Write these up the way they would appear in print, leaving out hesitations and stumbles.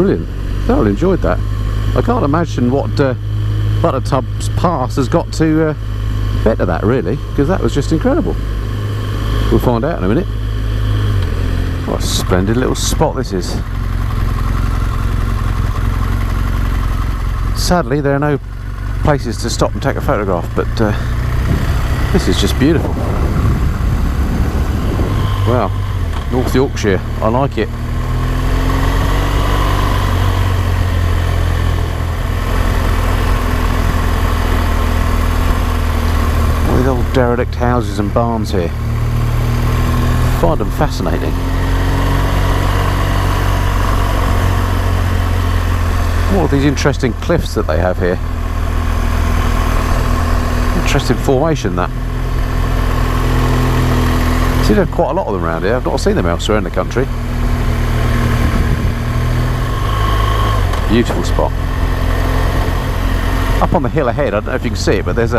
Brilliant. Thoroughly enjoyed that. I can't imagine what Buttertubs Pass has got to better that, really, because that was just incredible. We'll find out in a minute. What a splendid little spot this is. Sadly, there are no places to stop and take a photograph, but this is just beautiful. Wow, North Yorkshire, I like it. All these old derelict houses and barns here. I find them fascinating. All of these interesting cliffs that they have here. Interesting formation, that. I seem to have quite a lot of them around here. I've not seen them elsewhere in the country. Beautiful spot. Up on the hill ahead, I don't know if you can see it, but there's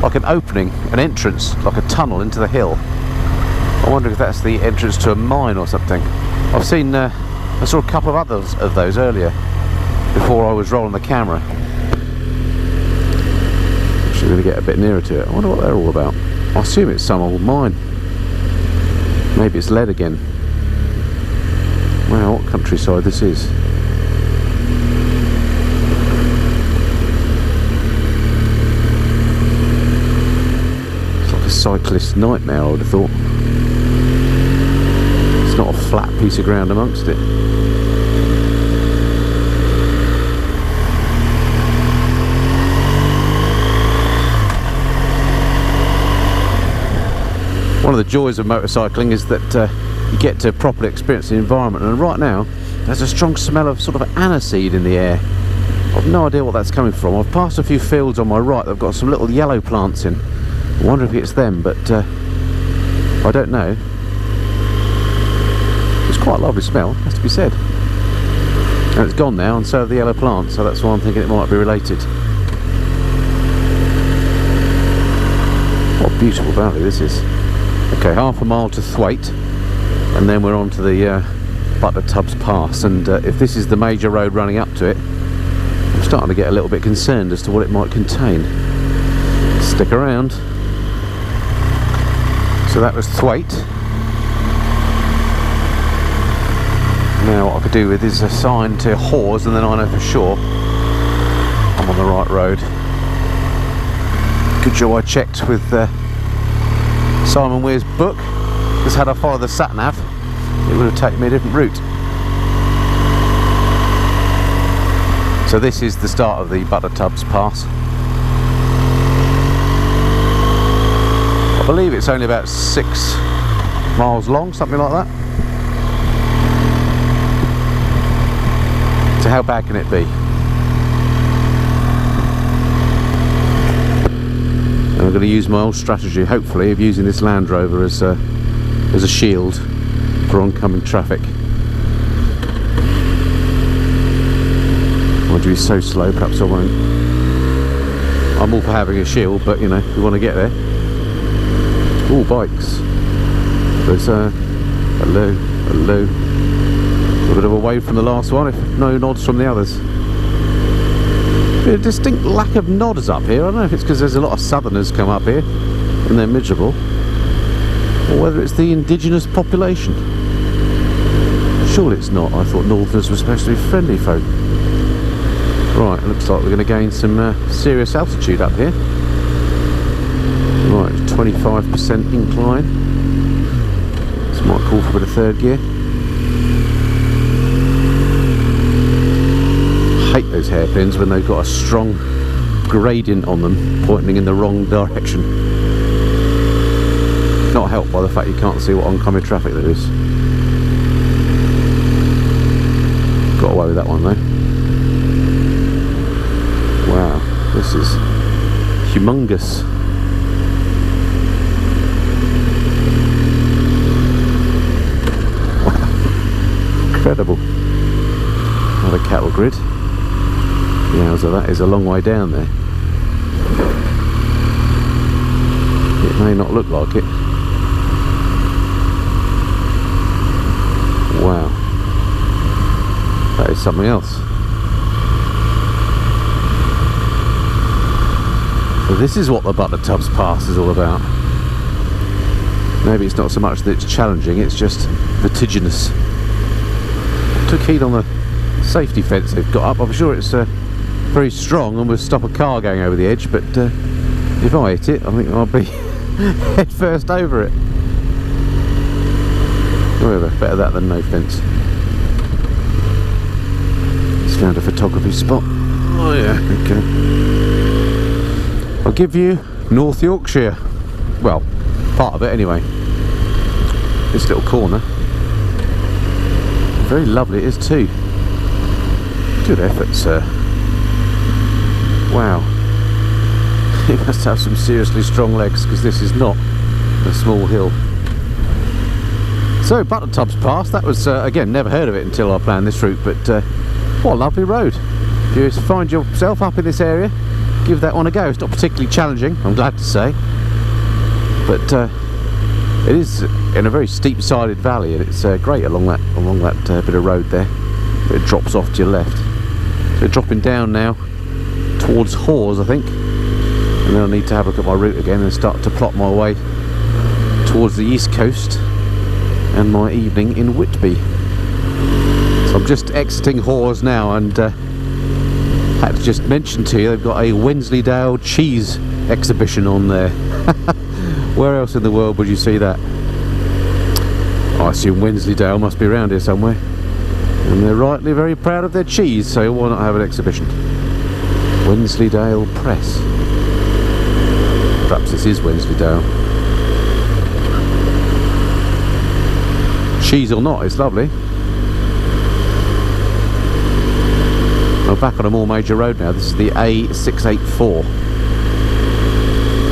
like an opening, an entrance, like a tunnel into the hill. I wonder if that's the entrance to a mine or something. I saw a couple of others of those earlier, before I was rolling the camera. Actually, going to get a bit nearer to it. I wonder what they're all about. I assume it's some old mine. Maybe it's lead again. Wow, what countryside this is. It's like a cyclist's nightmare, I would have thought. It's not a flat piece of ground amongst it. One of the joys of motorcycling is that you get to properly experience the environment, and right now there's a strong smell of sort of aniseed in the air. I've no idea what that's coming from. I've passed a few fields on my right that have got some little yellow plants in. I wonder if it's them, but I don't know. It's quite a lovely smell, has to be said. And it's gone now, and so have the yellow plants, so that's why I'm thinking it might be related. What a beautiful valley this is. Okay, half a mile to Thwaite, and then we're on to the Buttertubs Pass, and if this is the major road running up to it, I'm starting to get a little bit concerned as to what it might contain. Stick around. So that was Thwaite. Now what I could do with is a sign to Hawes, and then I know for sure I'm on the right road. Good job I checked with Simon Weir's book, because had I followed the sat-nav, it would have taken me a different route. So this is the start of the Buttertubs Pass. I believe it's only about 6 miles long, something like that. So how bad can it be? And I'm going to use my old strategy, hopefully, of using this Land Rover as a shield for oncoming traffic. I want to be so slow, perhaps I won't. I'm all for having a shield, but you know, we want to get there. All bikes. There's hello, hello. A bit of a wave from the last one, if no nods from the others. A distinct lack of nods up here. I don't know if it's because there's a lot of southerners come up here and they're miserable, or whether it's the indigenous population. Surely it's not. I thought northerners were supposed to be friendly folk. Right, it looks like we're going to gain some serious altitude up here. Right, 25% incline. This might call for a bit of third gear. I hate those hairpins when they've got a strong gradient on them pointing in the wrong direction. Not helped by the fact you can't see what oncoming traffic there is. Got away with that one though. Wow, this is humongous. Wow, incredible. Another cattle grid. Yeah, so that is a long way down there. It may not look like it. Wow. That is something else. So this is what the Buttertubs Pass is all about. Maybe it's not so much that it's challenging, it's just vertiginous. Took heed on the safety fence they've got up. I'm sure it's very strong and will stop a car going over the edge, but if I hit it, I think I'll be head first over it. However, better that than no fence. Just found a photography spot. Oh yeah, okay. I'll give you North Yorkshire. Well, part of it anyway. This little corner. Very lovely it is too. Good effort, sir. Wow. You must have some seriously strong legs, because this is not a small hill. So, Buttertubs Pass, that was, again, never heard of it until I planned this route, but what a lovely road. If you find yourself up in this area, give that one a go. It's not particularly challenging, I'm glad to say, but it is in a very steep-sided valley, and it's great along that bit of road there. It drops off to your left. So dropping down now towards Hawes, I think, and then I need to have a look at my route again and start to plot my way towards the east coast and my evening in Whitby. So I'm just exiting Hawes now, and had to just mention to you they've got a Wensleydale cheese exhibition on there. Where else in the world would you see that? I assume Wensleydale must be around here somewhere, and they're rightly very proud of their cheese, so why not have an exhibition? Wensleydale Press. Perhaps this is Wensleydale. Cheese or not, it's lovely. We're back on a more major road now. This is the A684,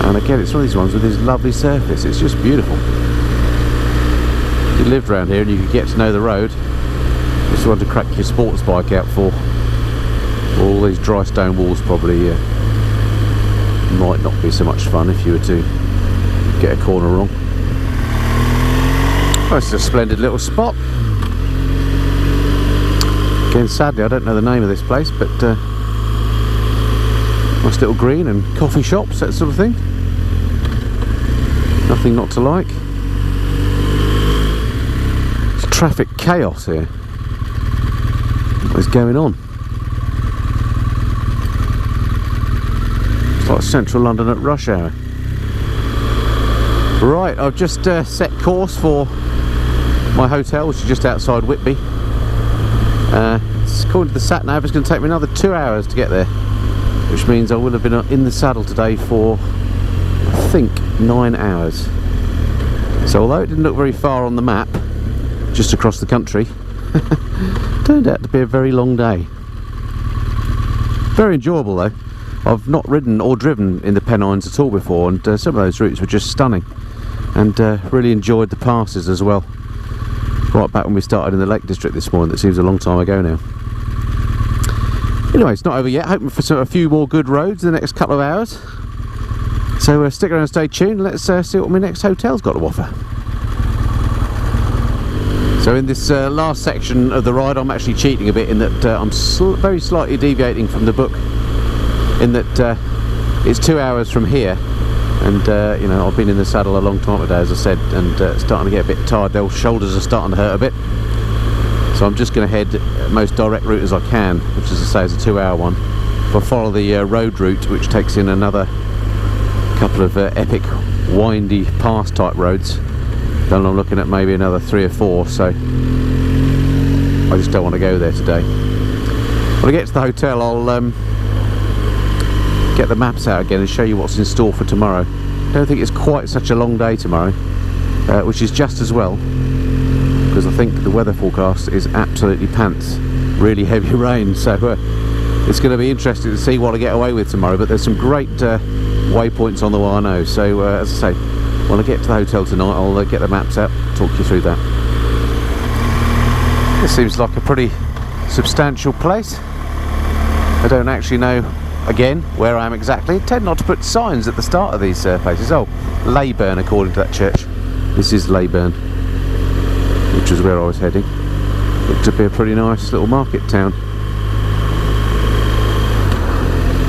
and again it's one of these ones with this lovely surface. It's just beautiful. If you lived around here and you could get to know the road, just want to crack your sports bike out for. All these dry stone walls probably might not be so much fun if you were to get a corner wrong. Oh, it's a splendid little spot. Again, sadly I don't know the name of this place, but nice little green and coffee shops, that sort of thing. Nothing not to like. It's traffic chaos here. What is going on? It's like central London at rush hour. Right, I've just set course for my hotel, which is just outside Whitby. According to the sat nav, it's going to take me another 2 hours to get there, which means I will have been in the saddle today for, I think, 9 hours. So although it didn't look very far on the map, just across the country, turned out to be a very long day. Very enjoyable though. I've not ridden or driven in the Pennines at all before, and some of those routes were just stunning, and really enjoyed the passes as well. Right back when we started in the Lake District this morning. That seems a long time ago now. Anyway, it's not over yet. Hoping for a few more good roads in the next couple of hours. So stick around and stay tuned. Let's see what my next hotel's got to offer. So in this last section of the ride, I'm actually cheating a bit in that I'm very slightly deviating from the book, in that it's 2 hours from here, and you know, I've been in the saddle a long time today, as I said, and starting to get a bit tired. The old shoulders are starting to hurt a bit, so I'm just going to head most direct route as I can, which, as I say, is a 2 hour one. If I follow the road route, which takes in another couple of epic windy pass type roads, then I'm looking at maybe another 3 or 4, so I just don't want to go there today. When I get to the hotel, I'll get the maps out again and show you what's in store for tomorrow. I don't think it's quite such a long day tomorrow, which is just as well, because I think the weather forecast is absolutely pants. Really heavy rain, so it's going to be interesting to see what I get away with tomorrow. But there's some great waypoints on the way, I know. So as I say, when I get to the hotel tonight, I'll get the maps out, talk you through that. This seems like a pretty substantial place. I don't actually know, again, where I am exactly. I tend not to put signs at the start of these places. Oh, Leyburn, according to that church. This is Leyburn, which is where I was heading. Looked to be a pretty nice little market town.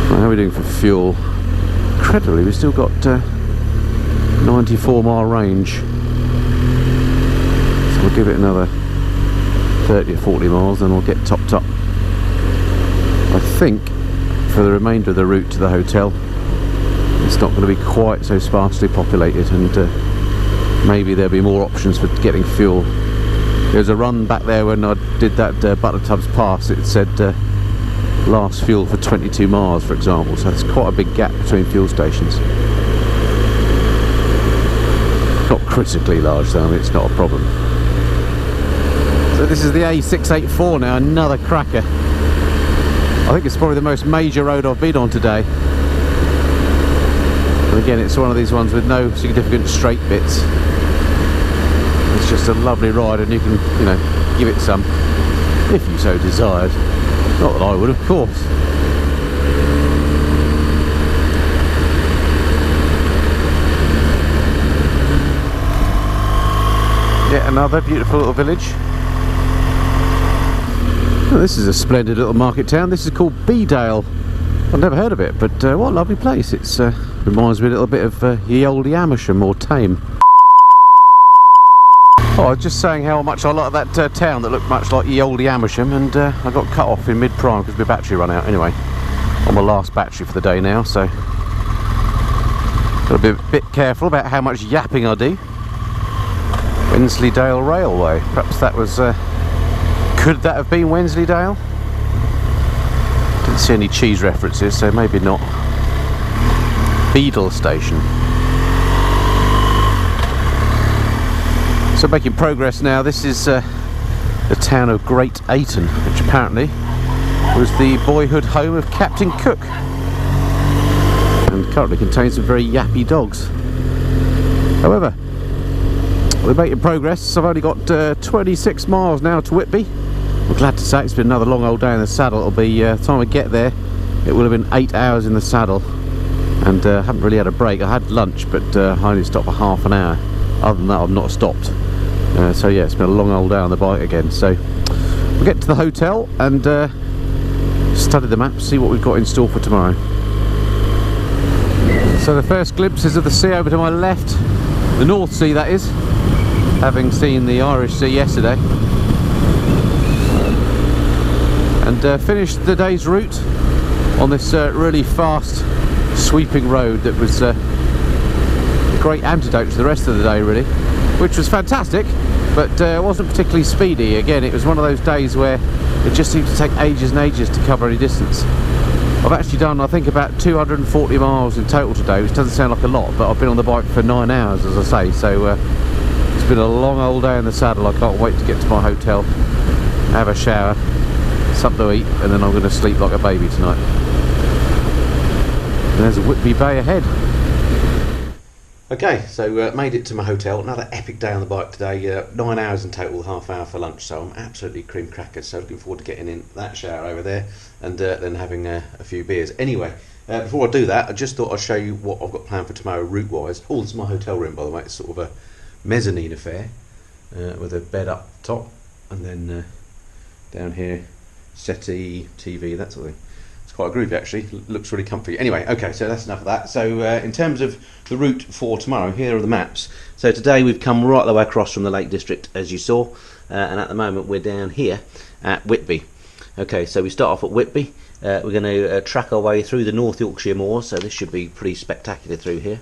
Well, how are we doing for fuel? Incredibly, we've still got 94-mile range. So we'll give it another 30 or 40 miles, then we'll get topped up. I think for the remainder of the route to the hotel, it's not going to be quite so sparsely populated, and maybe there'll be more options for getting fuel. There's a run back there when I did that Buttertubs Pass. It said last fuel for 22 miles, for example, so it's quite a big gap between fuel stations. Not critically large though, I mean, it's not a problem. So this is the A684 now, another cracker. I think it's probably the most major road I've been on today. And again, it's one of these ones with no significant straight bits. It's just a lovely ride, and you can, you know, give it some if you so desired. Not that I would, of course. Yet another beautiful little village. Oh, this is a splendid little market town. This is called Bedale. I've never heard of it, but what a lovely place. It's reminds me a little bit of ye olde Amersham or Tame. Oh, I was just saying how much I like that town that looked much like ye olde Amersham, and I got cut off in mid-prime because my battery ran out. Anyway, on my last battery for the day now, so got to be a bit careful about how much yapping I do. Wensleydale Railway, perhaps that was, could that have been Wensleydale? Didn't see any cheese references, so maybe not. Bedale station. So making progress now. This is the town of Great Ayton, which apparently was the boyhood home of Captain Cook, and currently contains some very yappy dogs. However, we're making progress. I've only got 26 miles now to Whitby. I'm glad to say it's been another long old day in the saddle. It'll be the time I get there, it will have been 8 hours in the saddle, and haven't really had a break. I had lunch, but I only stopped for half an hour. Other than that, I've not stopped. So yeah, it's been a long old day on the bike again. So we'll get to the hotel and study the map, see what we've got in store for tomorrow. So the first glimpses of the sea over to my left, the North Sea that is, having seen the Irish Sea yesterday. And finished the day's route on this really fast sweeping road that was a great antidote to the rest of the day, really, which was fantastic, but it wasn't particularly speedy. Again, it was one of those days where it just seemed to take ages and ages to cover any distance. I've actually done, I think, about 240 miles in total today, which doesn't sound like a lot, but I've been on the bike for 9 hours, as I say, so it's been a long old day in the saddle. I can't wait to get to my hotel, have a shower, something to eat, and then I'm going to sleep like a baby tonight. And there's a Whitby Bay ahead. Okay, so made it to my hotel. Another epic day on the bike today. 9 hours in total, half hour for lunch, so I'm absolutely cream crackers. So looking forward to getting in that shower over there, and then having a few beers. Anyway, before I do that, I just thought I'd show you what I've got planned for tomorrow route-wise. Oh, this is my hotel room, by the way. It's sort of a mezzanine affair with a bed up top, and then down here, settee, TV, that sort of thing. It's quite a groovy actually, looks really comfy. Anyway, okay, so that's enough of that. So in terms of the route for tomorrow, here are the maps. So today we've come right the way across from the Lake District, as you saw, and at the moment we're down here at Whitby. Okay, so we start off at Whitby. We're going to track our way through the North Yorkshire moors, so this should be pretty spectacular through here.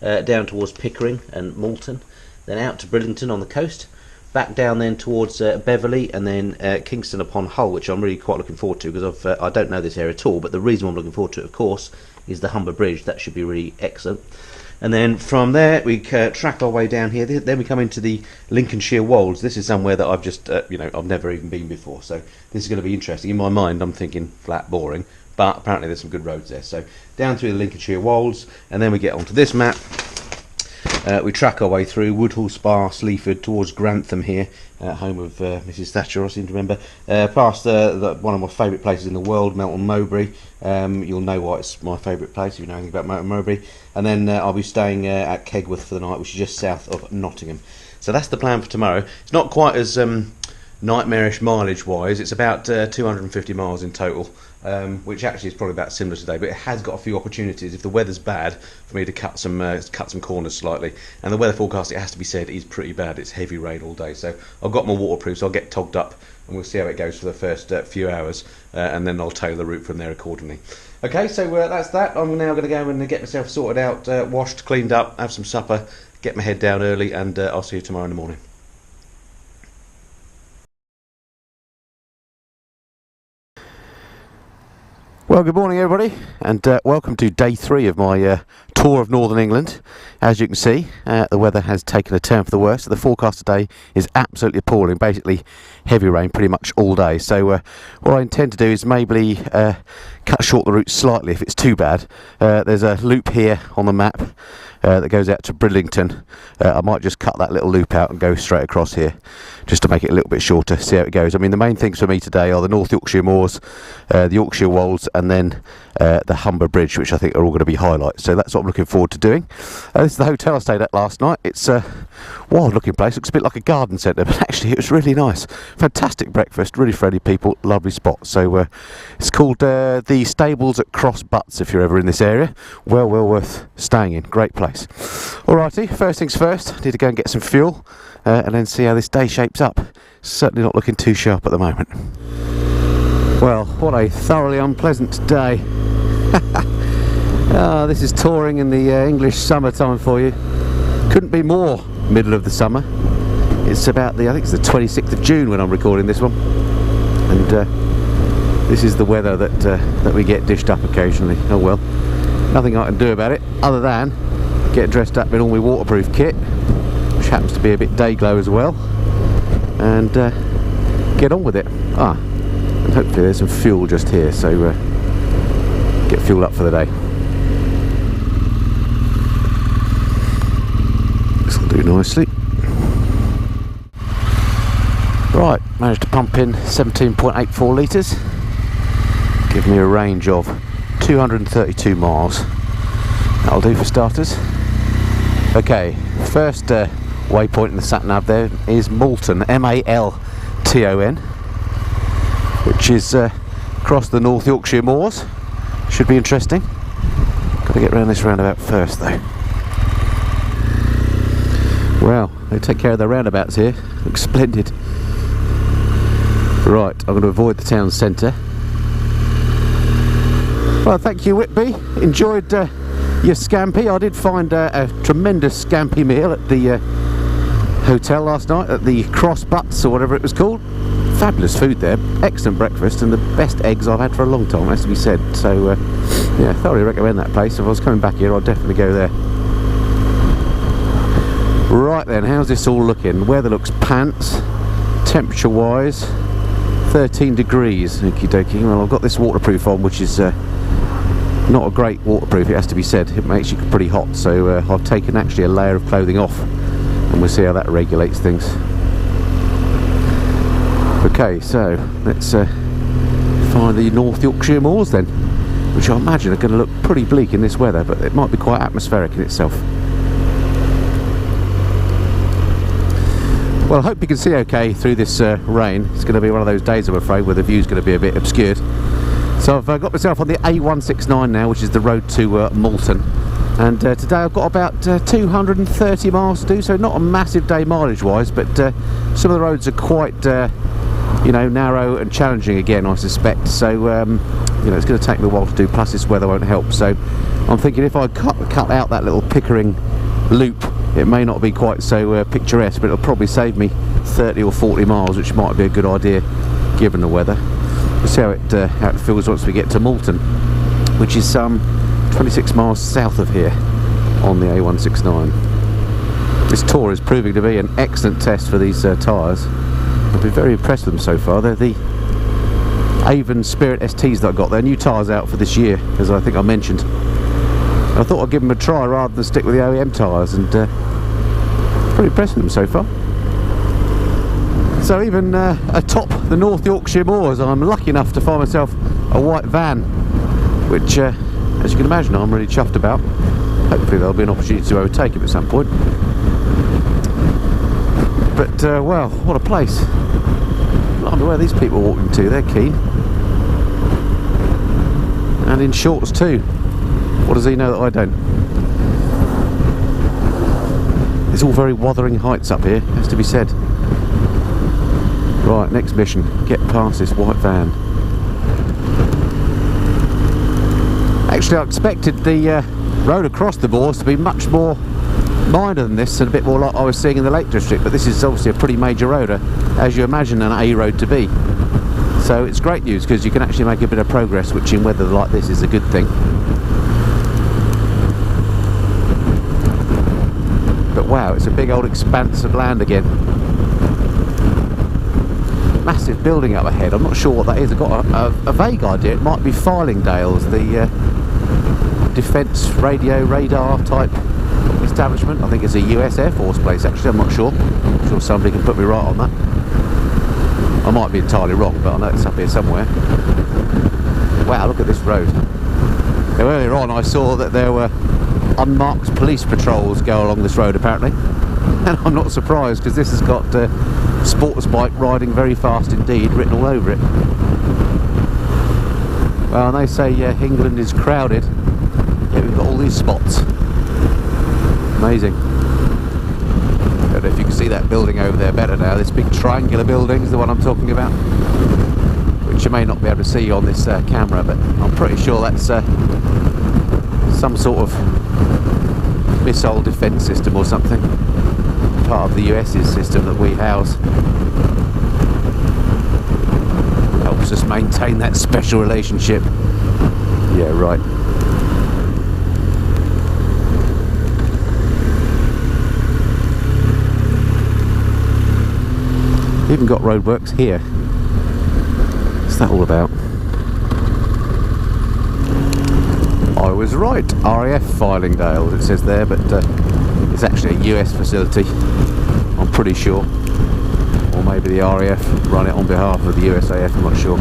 Down towards Pickering and Malton, then out to Bridlington on the coast, back down then towards Beverley, and then Kingston upon Hull, which I'm really quite looking forward to, because I don't know this area at all, but the reason I'm looking forward to it, of course, is the Humber Bridge. That should be really excellent. And then from there we track our way down here. Then we come into the Lincolnshire Wolds. This is somewhere that I've just I've never even been before, so this is going to be interesting. In my mind I'm thinking flat boring, but apparently there's some good roads there. So down through the Lincolnshire Wolds, and then we get onto this map. We track our way through Woodhall, Spa, Sleaford, towards Grantham here, home of Mrs Thatcher, I seem to remember, past one of my favourite places in the world, Melton Mowbray. You'll know why it's my favourite place if you know anything about Melton Mowbray. And then I'll be staying at Kegworth for the night, which is just south of Nottingham. So that's the plan for tomorrow. It's not quite as nightmarish mileage wise. It's about 250 miles in total, which actually is probably about similar today, but it has got a few opportunities if the weather's bad for me to cut some corners slightly. And the weather forecast, it has to be said, is pretty bad. It's heavy rain all day, so I've got my waterproof, so I'll get togged up and we'll see how it goes for the first few hours, and then I'll tailor the route from there accordingly. Okay, so that's that. I'm now going to go and get myself sorted out, washed, cleaned up, have some supper, get my head down early, and I'll see you tomorrow in the morning. Well, good morning everybody, and welcome to day 3 of my tour of Northern England. As you can see, the weather has taken a turn for the worse. The forecast today is absolutely appalling, basically heavy rain pretty much all day. So what I intend to do is maybe cut short the route slightly if it's too bad. There's a loop here on the map that goes out to Bridlington. I might just cut that little loop out and go straight across here just to make it a little bit shorter, see how it goes. I mean, the main things for me today are the North Yorkshire Moors, the Yorkshire Wolds, and then the Humber Bridge, which I think are all going to be highlights. So that's what I'm looking forward to doing. This is the hotel I stayed at last night. It's a wild looking place, looks a bit like a garden centre, but actually it was really nice. Fantastic breakfast, really friendly people, lovely spot. So it's called the Stables at Cross Butts if you're ever in this area. Well worth staying in, great place. Alrighty, first things first, I need to go and get some fuel and then see how this day shapes up. Certainly not looking too sharp at the moment. Well, what a thoroughly unpleasant day. This is touring in the English summertime for you. Couldn't be more middle of the summer. It's about I think it's the 26th of June when I'm recording this one. And this is the weather that we get dished up occasionally. Oh well, nothing I can do about it other than get dressed up in all my waterproof kit, which happens to be a bit day glow as well, and get on with it. And hopefully there's some fuel just here, so get fuel up for the day. This will do nicely. Right, managed to pump in 17.84 litres, give me a range of 232 miles. That'll do for starters. Okay, first waypoint in the sat nav there is Malton, M-A-L-T-O-N, which is across the North Yorkshire Moors. Should be interesting. Got to get round this roundabout first though. Well, they take care of the roundabouts here. Looks splendid. Right, I'm going to avoid the town centre. Well, thank you Whitby. Enjoyed your scampi. I did find a tremendous scampi meal at the hotel last night at the Cross Butts or whatever it was called. Fabulous food there, excellent breakfast, and the best eggs I've had for a long time, has to be said. So yeah, thoroughly recommend that place. If I was coming back here, I'd definitely go there. Right then, how's this all looking? Weather looks pants. Temperature wise, 13 degrees. Okie dokie. Well, I've got this waterproof on, which is not a great waterproof, it has to be said. It makes you pretty hot, so I've taken actually a layer of clothing off, and we'll see how that regulates things. Okay, so let's find the North Yorkshire Moors then, which I imagine are going to look pretty bleak in this weather, but it might be quite atmospheric in itself. Well, I hope you can see okay through this rain. It's going to be one of those days, I'm afraid, where the view's going to be a bit obscured. So I've got myself on the A169 now, which is the road to Malton, and today I've got about 230 miles to do, so not a massive day mileage wise, but some of the roads are quite you know, narrow and challenging again, I suspect, so you know, it's going to take me a while to do, plus this weather won't help. So I'm thinking if I cut out that little Pickering loop, it may not be quite so picturesque, but it'll probably save me 30 or 40 miles, which might be a good idea given the weather. We'll see how it feels once we get to Malton, which is some 26 miles south of here on the A169. This tour is proving to be an excellent test for these tyres. I've been very impressed with them so far. They're the Avon Spirit STs that I got. They're new tyres out for this year, as I think I mentioned. I thought I'd give them a try rather than stick with the OEM tyres, and pretty impressed with them so far. So even atop the North Yorkshire Moors, I'm lucky enough to find myself a white van, which as you can imagine I'm really chuffed about. Hopefully there'll be an opportunity to overtake him at some point. But well, what a place. Blimey, where are these people walking to? They're keen. And in shorts too. What does he know that I don't? It's all very Wuthering Heights up here, has to be said. Right, next mission. Get past this white van. Actually, I expected the road across the moors to be much more minor than this and a bit more like I was seeing in the Lake District, but this is obviously a pretty major road, as you imagine an A road to be. So it's great news because you can actually make a bit of progress, which in weather like this is a good thing. But wow, it's a big old expanse of land again. Massive building up ahead. I'm not sure what that is. I've got a vague idea. It might be Fylingdales, the defence radio radar type establishment. I think it's a US Air Force place actually. I'm not sure. I'm sure somebody can put me right on that. I might be entirely wrong, but I know it's up here somewhere. Wow, look at this road. Now, earlier on I saw that there were unmarked police patrols go along this road apparently, and I'm not surprised because this has got sports bike riding very fast indeed written all over it. Well, and they say England is crowded, yet we've got all these spots. Amazing. I don't know if you can see that building over there better now. This big triangular building is the one I'm talking about, which you may not be able to see on this camera, but I'm pretty sure that's some sort of missile defence system or something, part of the US's system that we house. Helps us maintain that special relationship. Yeah, right. Even got roadworks here. What's that all about? I was right. RAF Fylingdales it says there, but it's actually a US facility, I'm pretty sure. Or maybe the RAF run it on behalf of the USAF, I'm not sure.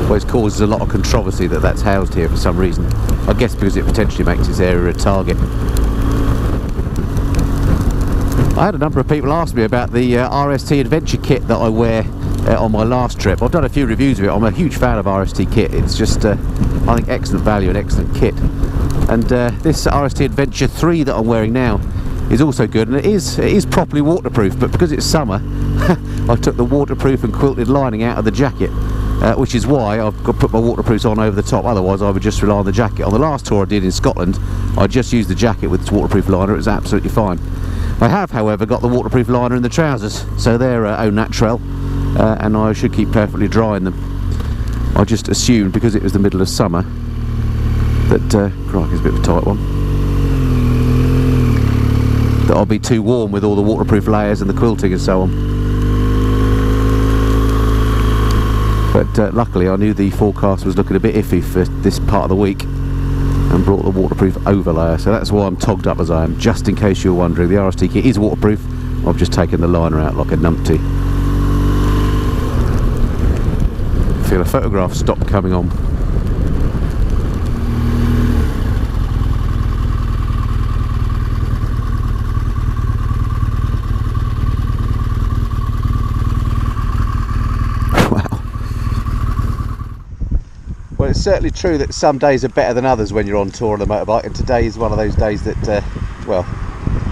Always causes a lot of controversy that that's housed here for some reason. I guess because it potentially makes this area a target. I had a number of people ask me about the RST Adventure kit that I wear on my last trip. I've done a few reviews of it. I'm a huge fan of RST kit. It's just, I think, excellent value and excellent kit. And this RST Adventure 3 that I'm wearing now is also good, and it is properly waterproof, but because it's summer I took the waterproof and quilted lining out of the jacket, which is why I've got to put my waterproofs on over the top. Otherwise I would just rely on the jacket. On the last tour I did in Scotland, I just used the jacket with its waterproof liner. It was absolutely fine. I have, however, got the waterproof liner in the trousers, so they're au naturel, and I should keep perfectly dry in them. I just assumed, because it was the middle of summer, that, crikey, it's a bit of a tight one, that I'll be too warm with all the waterproof layers and the quilting and so on. But luckily I knew the forecast was looking a bit iffy for this part of the week, and brought the waterproof overlayer, so that's why I'm togged up as I am, just in case you're wondering. The RST kit is waterproof. I've just taken the liner out like a numpty. Feel a photograph stop coming on. Well, it's certainly true that some days are better than others when you're on tour on a motorbike, and today is one of those days that, well,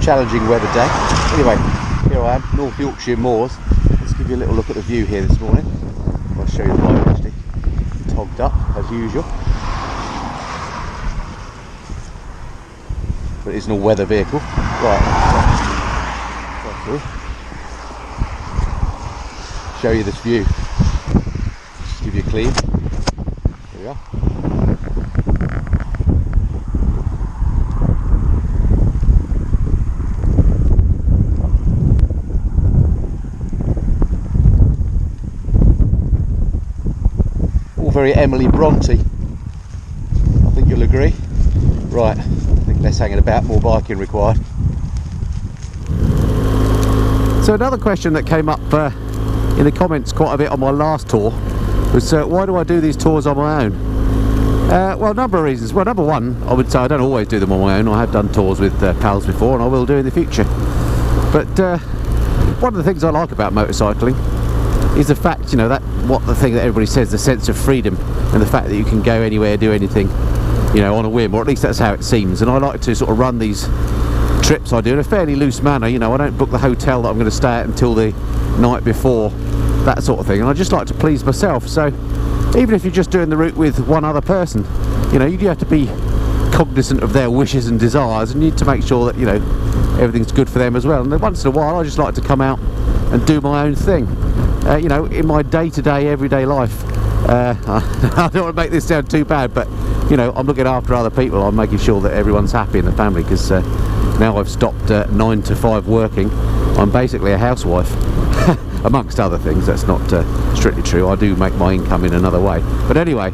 challenging weather day. Anyway, here I am, North Yorkshire moors. Let's give you a little look at the view here this morning. I'll show you the bike actually, togged up as usual. But it is an all-weather vehicle. Right, show you this view. Just give you a clean. Here we are. All very Emily Bronte, I think you'll agree. Right, I think less hanging about, more biking required. So another question that came up in the comments quite a bit on my last tour was why do I do these tours on my own? Well, a number of reasons. Well, number one, I would say I don't always do them on my own. I have done tours with pals before, and I will do in the future. But one of the things I like about motorcycling is the fact, you know, the thing that everybody says, the sense of freedom, and the fact that you can go anywhere, do anything, you know, on a whim, or at least that's how it seems. And I like to sort of run these trips I do in a fairly loose manner. You know, I don't book the hotel that I'm going to stay at until the night before, that sort of thing, and I just like to please myself. So even if you're just doing the route with one other person, you know, you do have to be cognizant of their wishes and desires, and you need to make sure that, you know, everything's good for them as well. And then once in a while I just like to come out and do my own thing, you know, in my day-to-day everyday life. I don't want to make this sound too bad, but you know, I'm looking after other people. I'm making sure that everyone's happy in the family, because now I've stopped 9 to 5 working. I'm basically a housewife. Amongst other things. That's not strictly true. I do make my income in another way. But anyway,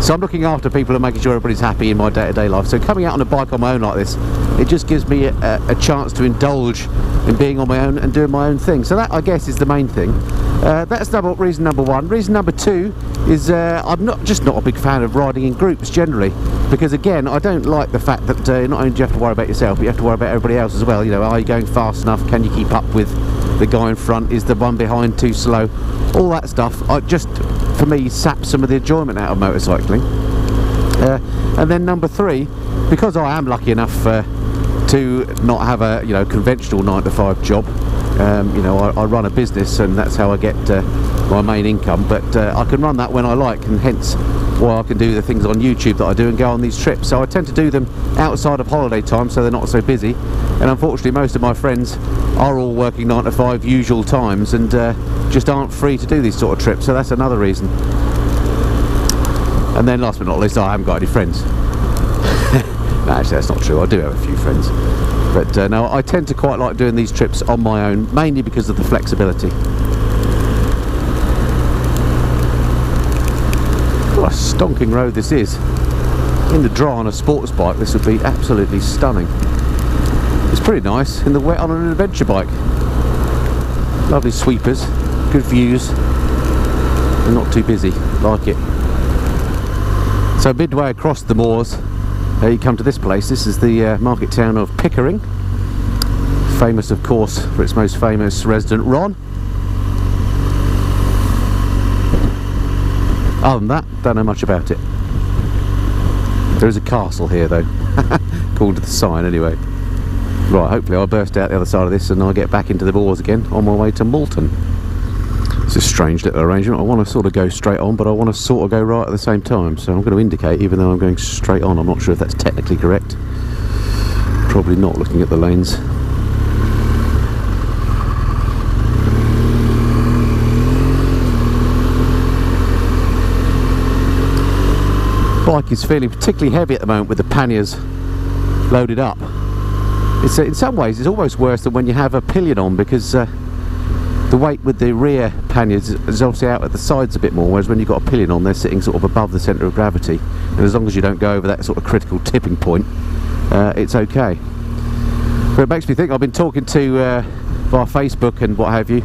so I'm looking after people and making sure everybody's happy in my day-to-day life. So coming out on a bike on my own like this, it just gives me a chance to indulge in being on my own and doing my own thing. So that, I guess, is the main thing. That's reason number one. Reason number two is I'm not a big fan of riding in groups generally, because again, I don't like the fact that not only do you have to worry about yourself, but you have to worry about everybody else as well. You know, are you going fast enough? Can you keep up with the guy in front? Is the one behind too slow? All that stuff just, for me, saps some of the enjoyment out of motorcycling. And then number three, because I am lucky enough to not have a, you know, conventional 9 to 5 job, you know, I run a business and that's how I get my main income, but I can run that when I like, and hence why I can do the things on YouTube that I do and go on these trips. So I tend to do them outside of holiday time, so they're not so busy. And unfortunately most of my friends are all working 9 to 5 usual times, and just aren't free to do these sort of trips. So that's another reason. And then last but not least, I haven't got any friends. No, actually that's not true, I do have a few friends. But no, I tend to quite like doing these trips on my own, mainly because of the flexibility. What a stonking road this is. In the dry on a sports bike, this would be absolutely stunning. It's pretty nice in the wet on an adventure bike. Lovely sweepers, good views, and not too busy, like it. So midway across the moors, you come to this place. This is the market town of Pickering, famous of course for its most famous resident Ron. Other than that, don't know much about it. There is a castle here though, called the sign anyway. Right, hopefully I'll burst out the other side of this and I'll get back into the moors again on my way to Malton. It's a strange little arrangement. I want to sort of go straight on, but I want to sort of go right at the same time, so I'm going to indicate even though I'm going straight on. I'm not sure if that's technically correct. Probably not, looking at the lanes. Bike is feeling particularly heavy at the moment with the panniers loaded up. It's in some ways it's almost worse than when you have a pillion on, because the weight with the rear panniers is obviously out at the sides a bit more, whereas when you've got a pillion on, they're sitting sort of above the centre of gravity, and as long as you don't go over that sort of critical tipping point, it's okay. But it makes me think, I've been talking to via Facebook and what have you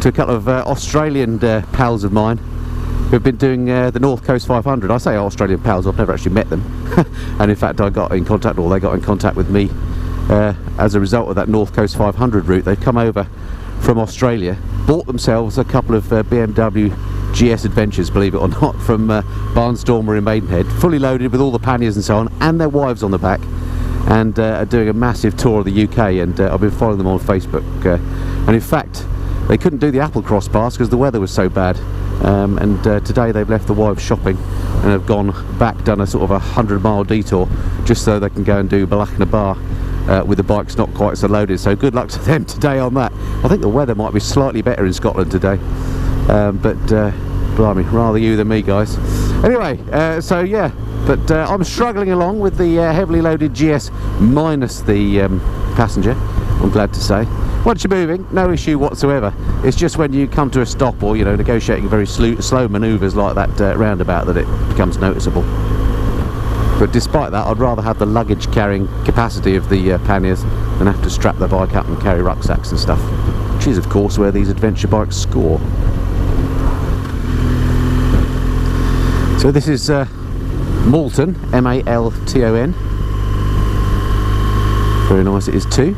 to a couple of Australian pals of mine who've been doing the North Coast 500. I say Australian pals, I've never actually met them. And in fact I got in contact, or they got in contact with me as a result of that North Coast 500 route. They've come over from Australia, bought themselves a couple of BMW GS Adventures, believe it or not, from Barnstormer in Maidenhead, fully loaded with all the panniers and so on, and their wives on the back, and are doing a massive tour of the UK. And I've been following them on Facebook, and in fact they couldn't do the Applecross Pass because the weather was so bad, and today they've left the wives shopping and have gone back, done a sort of 100-mile detour just so they can go and do Balachna Bar with the bikes not quite so loaded. So good luck to them today on that. I think the weather might be slightly better in Scotland today, but blimey, rather you than me, guys. Anyway, so yeah, but I'm struggling along with the heavily loaded GS minus the passenger, I'm glad to say. Once you're moving, no issue whatsoever. It's just when you come to a stop, or you know, negotiating very slow manoeuvres like that roundabout, that it becomes noticeable. But despite that, I'd rather have the luggage carrying capacity of the panniers than have to strap the bike up and carry rucksacks and stuff, which is of course where these adventure bikes score. So this is Malton, M-A-L-T-O-N. Very nice it is too.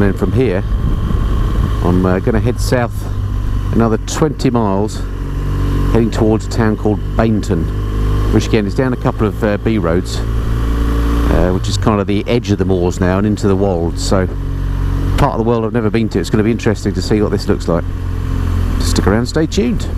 then from here I'm going to head south another 20 miles, heading towards a town called Bainton, which again is down a couple of B roads, which is kind of the edge of the moors now and into the wolds. So part of the world I've never been to. It's going to be interesting to see what this looks like. Stick around, stay tuned.